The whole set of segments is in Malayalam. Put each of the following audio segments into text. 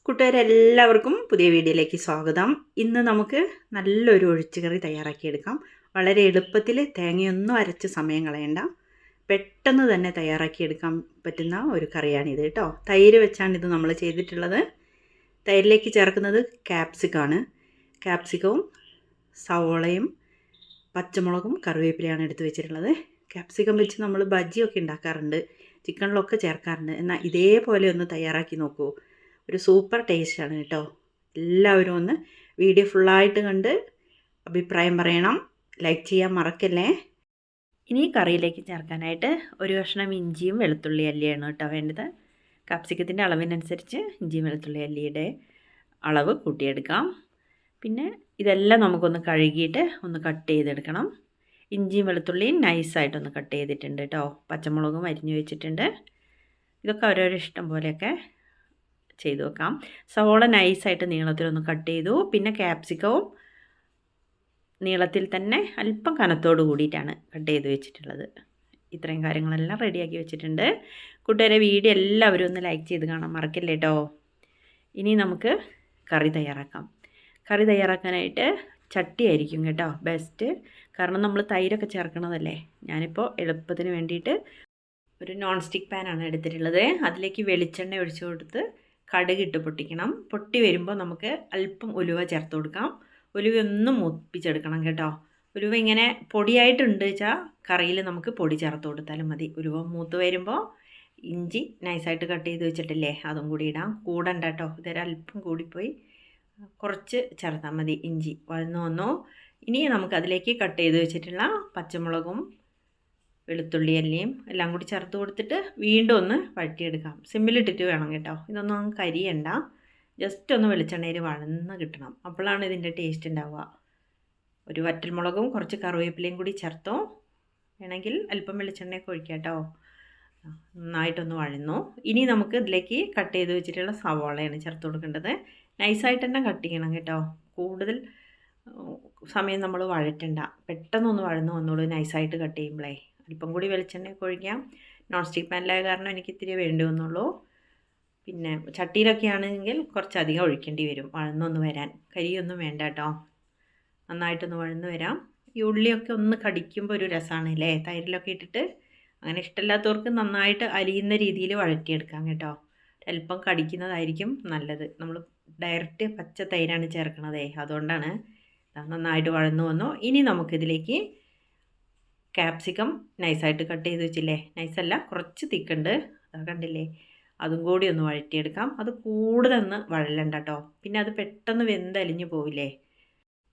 കൂട്ടുകാരെല്ലാവർക്കും പുതിയ വീഡിയോയിലേക്ക് സ്വാഗതം. ഇന്ന് നമുക്ക് നല്ലൊരു ഒഴിച്ചുകറി തയ്യാറാക്കിയെടുക്കാം. വളരെ എളുപ്പത്തിൽ തേങ്ങയൊന്നും അരച്ച് സമയം കളയണ്ട, പെട്ടെന്ന് തന്നെ തയ്യാറാക്കിയെടുക്കാൻ പറ്റുന്ന ഒരു കറിയാണിത് കേട്ടോ. തൈര് വെച്ചാണ് ഇത് നമ്മൾ ചെയ്തിട്ടുള്ളത്. തൈരിലേക്ക് ചേർക്കുന്നത് ക്യാപ്സിക്കമാണ്. ക്യാപ്സിക്കവും സവോളയും പച്ചമുളകും കറിവേപ്പിലയാണ് എടുത്ത് വെച്ചിട്ടുള്ളത്. ക്യാപ്സിക്കം വെച്ച് നമ്മൾ ബജ്ജിയൊക്കെ ഉണ്ടാക്കാറുണ്ട്, ചിക്കനിലൊക്കെ ചേർക്കാറുണ്ട്. എന്നാൽ ഇതേപോലെ ഒന്ന് തയ്യാറാക്കി നോക്കൂ, ഒരു സൂപ്പർ ടേസ്റ്റാണ് കേട്ടോ. എല്ലാവരും ഒന്ന് വീഡിയോ ഫുള്ളായിട്ട് കണ്ട് അഭിപ്രായം പറയണം, ലൈക്ക് ചെയ്യാൻ മറക്കല്ലേ. ഇനി കറിയിലേക്ക് ചേർക്കാനായിട്ട് ഒരു കഷ്ണം ഇഞ്ചിയും വെളുത്തുള്ളി അല്ലിയാണ് കേട്ടോ വേണ്ടത്. കാപ്സിക്കത്തിൻ്റെ അളവിനനുസരിച്ച് ഇഞ്ചിയും വെളുത്തുള്ളി അല്ലിയുടെ അളവ് കൂട്ടിയെടുക്കാം. പിന്നെ ഇതെല്ലാം നമുക്കൊന്ന് കഴുകിയിട്ട് ഒന്ന് കട്ട് ചെയ്തെടുക്കണം. ഇഞ്ചിയും വെളുത്തുള്ളിയും നൈസായിട്ടൊന്ന് കട്ട് ചെയ്തിട്ടുണ്ട് കേട്ടോ. പച്ചമുളകും അരിഞ്ഞു വെച്ചിട്ടുണ്ട്. ഇതൊക്കെ ഓരോരോ ഇഷ്ടം പോലെയൊക്കെ ചെയ്തു വെക്കാം. സവോള നൈസായിട്ട് നീളത്തിലൊന്ന് കട്ട് ചെയ്തു. പിന്നെ ക്യാപ്സിക്കവും നീളത്തിൽ തന്നെ അല്പം കനത്തോട് കൂടിയിട്ടാണ് കട്ട് ചെയ്ത് വെച്ചിട്ടുള്ളത്. ഇത്രയും കാര്യങ്ങളെല്ലാം റെഡിയാക്കി വെച്ചിട്ടുണ്ട്. കൂട്ടുകാരെ, വീഡിയോ എല്ലാവരും ഒന്ന് ലൈക്ക് ചെയ്ത് കാണാൻ മറക്കല്ലേ കേട്ടോ. ഇനി നമുക്ക് കറി തയ്യാറാക്കാം. കറി തയ്യാറാക്കാനായിട്ട് ചട്ടി ആയിരിക്കും കേട്ടോ ബെസ്റ്റ്, കാരണം നമ്മൾ തൈരൊക്കെ ചേർക്കണതല്ലേ. ഞാനിപ്പോൾ എളുപ്പത്തിന് വേണ്ടിയിട്ട് ഒരു നോൺ സ്റ്റിക്ക് പാനാണ് എടുത്തിട്ടുള്ളത്. അതിലേക്ക് വെളിച്ചെണ്ണ ഒഴിച്ചു കൊടുത്ത് കടുകിട്ട് പൊട്ടിക്കണം. പൊട്ടി വരുമ്പോൾ നമുക്ക് അല്പം ഉലുവ ചേർത്ത് കൊടുക്കാം. ഉലുവ ഒന്നും മൂപ്പിച്ചെടുക്കണം കേട്ടോ. ഉലുവ ഇങ്ങനെ പൊടിയായിട്ടുണ്ട് വെച്ചാൽ കറിയിൽ നമുക്ക് പൊടി ചേർത്ത് കൊടുത്താലും മതി. ഉലുവ മൂത്ത് വരുമ്പോൾ ഇഞ്ചി നൈസായിട്ട് കട്ട് ചെയ്ത് വെച്ചിട്ടില്ലേ, അതും കൂടി ഇടാം. കൂടണ്ട കേട്ടോ, ഇതൊരു അല്പം കൂടിപ്പോയി, കുറച്ച് ചേർത്താൽ മതി. ഇഞ്ചി വഴന്നു വന്നു. ഇനി നമുക്കതിലേക്ക് കട്ട് ചെയ്ത് വെച്ചിട്ടുള്ള പച്ചമുളകും വെളുത്തുള്ളി അല്ലിയും എല്ലാം കൂടി ചേർത്ത് കൊടുത്തിട്ട് വീണ്ടും ഒന്ന് വഴറ്റിയെടുക്കാം. സിമ്മിലിട്ടിട്ട് വേണം കേട്ടോ. ഇതൊന്നും കരിയണ്ട, ജസ്റ്റ് ഒന്ന് വെളിച്ചെണ്ണയിൽ വഴന്ന് കിട്ടണം, അപ്പോഴാണ് ഇതിൻ്റെ ടേസ്റ്റ് ഉണ്ടാവുക. ഒരു വറ്റൽമുളകും കുറച്ച് കറിവേപ്പിലയും കൂടി ചേർത്തോ, വേണമെങ്കിൽ അല്പം വെളിച്ചെണ്ണയൊക്കെ ഒഴിക്കാം കേട്ടോ. നന്നായിട്ടൊന്ന് വഴന്നു. ഇനി നമുക്ക് ഇതിലേക്ക് കട്ട് ചെയ്ത് വെച്ചിട്ടുള്ള സവാളയാണ് ചേർത്ത് കൊടുക്കേണ്ടത്. നൈസായിട്ട് തന്നെ കട്ട് ചെയ്യണം കേട്ടോ. കൂടുതൽ സമയം നമ്മൾ വഴറ്റണ്ട, പെട്ടെന്നൊന്ന് വഴന്ന് വന്നോളൂ നൈസായിട്ട് കട്ട് ചെയ്യുമ്പോഴേ. അല്പം കൂടി വെളിച്ചെണ്ണയൊക്കെ ഒഴിക്കാം. നോൺ സ്റ്റിക്ക് പാനിലായ കാരണം എനിക്ക് ഇത്തിരി വേണ്ടി വന്നുള്ളൂ. പിന്നെ ചട്ടിയിലൊക്കെ ആണെങ്കിൽ കുറച്ചധികം ഒഴിക്കേണ്ടി വരും വഴന്നൊന്ന് വരാൻ. കരിയൊന്നും വേണ്ട കേട്ടോ, നന്നായിട്ടൊന്ന് വഴന്ന് വരാം. ഈ ഉള്ളിയൊക്കെ ഒന്ന് കടിക്കുമ്പോൾ ഒരു രസമാണ് അല്ലേ, തൈരിലൊക്കെ ഇട്ടിട്ട്. അങ്ങനെ ഇഷ്ടമില്ലാത്തവർക്ക് നന്നായിട്ട് അരിയുന്ന രീതിയിൽ വഴറ്റിയെടുക്കാം കേട്ടോ. അല്പം കടിക്കുന്നതായിരിക്കും നല്ലത്. നമ്മൾ ഡയറക്റ്റ് പച്ച തൈരാണ് ചേർക്കണതേ, അതുകൊണ്ടാണ്. നന്നായിട്ട് വഴന്നു വന്നു. ഇനി നമുക്കിതിലേക്ക് ക്യാപ്സിക്കം നൈസായിട്ട് കട്ട് ചെയ്ത് വെച്ചില്ലേ, നൈസല്ല കുറച്ച് തിക്കുണ്ട്, അത് കണ്ടില്ലേ, അതും കൂടി ഒന്ന് വഴറ്റിയെടുക്കാം. അത് കൂടുതലൊന്ന് വഴലണ്ട കേട്ടോ, പിന്നെ അത് പെട്ടെന്ന് വെന്തലിഞ്ഞു പോവില്ലേ.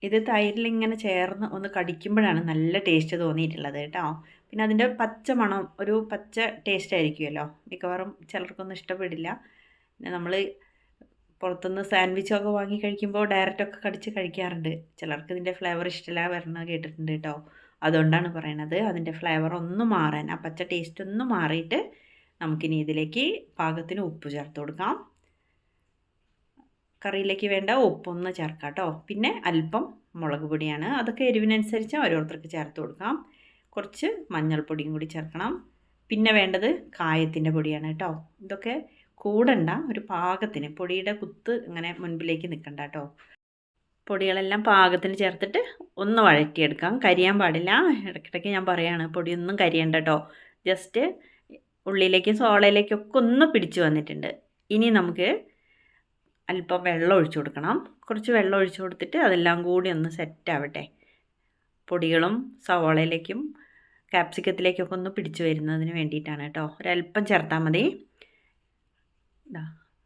ഇത് തൈരിലിങ്ങനെ ചേർന്ന് ഒന്ന് കടിക്കുമ്പോഴാണ് നല്ല ടേസ്റ്റ് തോന്നിയിട്ടുള്ളത് കേട്ടോ. പിന്നെ അതിൻ്റെ പച്ച മണം, ഒരു പച്ച ടേസ്റ്റ് ആയിരിക്കുമല്ലോ, മിക്കവാറും ചിലർക്കൊന്നും ഇഷ്ടപ്പെടില്ല. പിന്നെ നമ്മൾ പുറത്തുനിന്ന് സാൻഡ്വിച്ചൊക്കെ വാങ്ങി കഴിക്കുമ്പോൾ ഡയറക്റ്റൊക്കെ കടിച്ച് കഴിക്കാറുണ്ട്. ചിലർക്ക് ഇതിൻ്റെ ഫ്ലേവർ ഇഷ്ടമില്ല വരണ കേട്ടിട്ടുണ്ട് കേട്ടോ. അതുകൊണ്ടാണ് പറയണത്, അതിൻ്റെ ഫ്ലേവർ ഒന്ന് മാറാൻ, ആ പച്ച ടേസ്റ്റ് ഒന്ന് മാറിയിട്ട് നമുക്കിനി ഇതിലേക്ക് പാകത്തിന് ഉപ്പ് ചേർത്ത് കൊടുക്കാം. കറിയിലേക്ക് വേണ്ട ഉപ്പൊന്ന് ചേർക്കാം കേട്ടോ. പിന്നെ അല്പം മുളക് പൊടിയാണ്, അതൊക്കെ എരിവിനനുസരിച്ച് ഓരോരുത്തർക്ക് ചേർത്ത് കൊടുക്കാം. കുറച്ച് മഞ്ഞൾപ്പൊടിയും കൂടി ചേർക്കണം. പിന്നെ വേണ്ടത് കായത്തിൻ്റെ പൊടിയാണ് കേട്ടോ. ഇതൊക്കെ കൂടണ്ട, ഒരു പാകത്തിന്, പൊടിയുടെ കുത്ത് ഇങ്ങനെ മുൻപിലേക്ക് നിൽക്കണ്ട കേട്ടോ. പൊടികളെല്ലാം പാകത്തിന് ചേർത്തിട്ട് ഒന്ന് വഴറ്റിയെടുക്കാം. കരിയാൻ പാടില്ല, ഇടയ്ക്കിടയ്ക്ക് ഞാൻ പറയുകയാണ്, പൊടിയൊന്നും കരിയണ്ട കേട്ടോ. ജസ്റ്റ് ഉള്ളിലേക്കും സോളയിലേക്കൊക്കെ ഒന്ന് പിടിച്ചു വന്നിട്ടുണ്ട്. ഇനി നമുക്ക് അല്പം വെള്ളം ഒഴിച്ചു കൊടുക്കണം. കുറച്ച് വെള്ളം ഒഴിച്ചു കൊടുത്തിട്ട് അതെല്ലാം കൂടി ഒന്ന് സെറ്റ് ആവട്ടെ. പൊടികളും സവാളയിലേക്കും ക്യാപ്സിക്കത്തിലേക്കൊക്കെ ഒന്ന് പിടിച്ചു വരുന്നതിന് വേണ്ടിയിട്ടാണ് കേട്ടോ. ഒരല്പം ചേർത്താൽ മതി.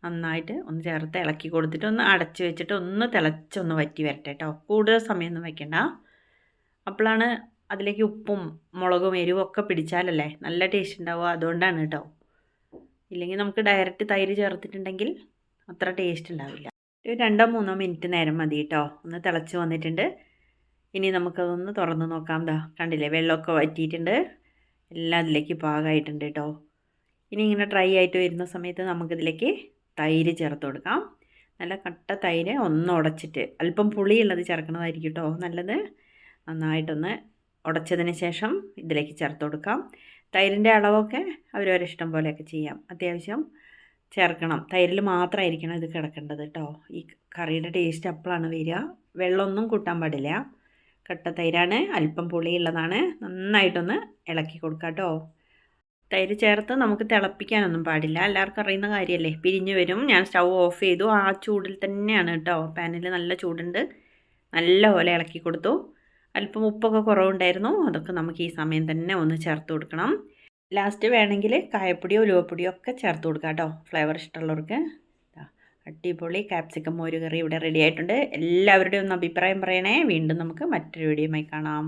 നന്നായിട്ട് ഒന്ന് ചേർത്ത് ഇളക്കി കൊടുത്തിട്ട് ഒന്ന് അടച്ച് വെച്ചിട്ട് ഒന്ന് തിളച്ചൊന്ന് വറ്റി വരട്ടെ കേട്ടോ. കൂടുതൽ സമയമൊന്നും വയ്ക്കണ്ട, അപ്പോഴാണ് അതിലേക്ക് ഉപ്പും മുളകും എരിവും ഒക്കെ പിടിച്ചാലല്ലേ നല്ല ടേസ്റ്റ് ഉണ്ടാവുക. അതുകൊണ്ടാണ് കേട്ടോ. ഇല്ലെങ്കിൽ നമുക്ക് ഡയറക്റ്റ് തൈര് ചേർത്തിട്ടുണ്ടെങ്കിൽ അത്ര ടേസ്റ്റ് ഉണ്ടാവില്ല. ഒരു 2-3 മിനിറ്റ് നേരം മതി കേട്ടോ. ഒന്ന് തിളച്ച് വന്നിട്ടുണ്ട്. ഇനി നമുക്കതൊന്ന് തുറന്ന് നോക്കാം. കണ്ടില്ലേ, വെള്ളമൊക്കെ വറ്റിയിട്ടുണ്ട്, എല്ലാം അതിലേക്ക് പാകമായിട്ടുണ്ട് കേട്ടോ. ഇനി ഇങ്ങനെ ഡ്രൈ ആയിട്ട് വരുന്ന സമയത്ത് നമുക്കിതിലേക്ക് തൈര് ചേർത്ത് കൊടുക്കാം. നല്ല കട്ട തൈര് ഒന്ന് ഉടച്ചിട്ട്, അല്പം പുളിയുള്ളത് ചേർക്കുന്നതായിരിക്കും കേട്ടോ നല്ലത്. നന്നായിട്ടൊന്ന് ഉടച്ചതിന് ശേഷം ഇതിലേക്ക് ചേർത്ത് കൊടുക്കാം. തൈരിൻ്റെ അളവൊക്കെ അവരവരെ ഇഷ്ടം പോലെയൊക്കെ ചെയ്യാം. അത്യാവശ്യം ചേർക്കണം. തൈരിൽ മാത്രമായിരിക്കണം ഇത് കിടക്കേണ്ടത് കേട്ടോ. ഈ കറിയുടെ ടേസ്റ്റ് അപ്പോഴാണ് വരിക. വെള്ളമൊന്നും കൂട്ടാൻ പാടില്ല. കട്ട തൈരാണ്, അല്പം പുളിയുള്ളതാണ്. നന്നായിട്ടൊന്ന് ഇളക്കി കൊടുക്കാം കേട്ടോ. തൈര് ചേർത്ത് നമുക്ക് തിളപ്പിക്കാനൊന്നും പാടില്ല. എല്ലാവർക്കും അറിയുന്ന കാര്യമല്ലേ, പിരിഞ്ഞ് വരും. ഞാൻ സ്റ്റൗ ഓഫ് ചെയ്തു. ആ ചൂടിൽ തന്നെയാണ് കേട്ടോ. പാനിൽ നല്ല ചൂടുണ്ട്. നല്ലപോലെ ഇളക്കി കൊടുത്തു. അല്പം ഉപ്പൊക്കെ കുറവുണ്ടായിരുന്നു. അതൊക്കെ നമുക്ക് ഈ സമയം തന്നെ ഒന്ന് ചേർത്ത് കൊടുക്കണം. ലാസ്റ്റ് വേണമെങ്കിൽ കായപ്പൊടിയോ ഉലുവപ്പൊടിയോ ഒക്കെ ചേർത്ത് കൊടുക്കാം കേട്ടോ, ഫ്ലേവർ ഇഷ്ടമുള്ളവർക്ക്. അടിപൊളി ക്യാപ്സിക്കം മോര് കറി ഇവിടെ റെഡി ആയിട്ടുണ്ട്. എല്ലാവരുടെയും ഒന്ന് അഭിപ്രായം പറയണേ. വീണ്ടും നമുക്ക് മറ്റൊരു വീഡിയോയുമായി കാണാം.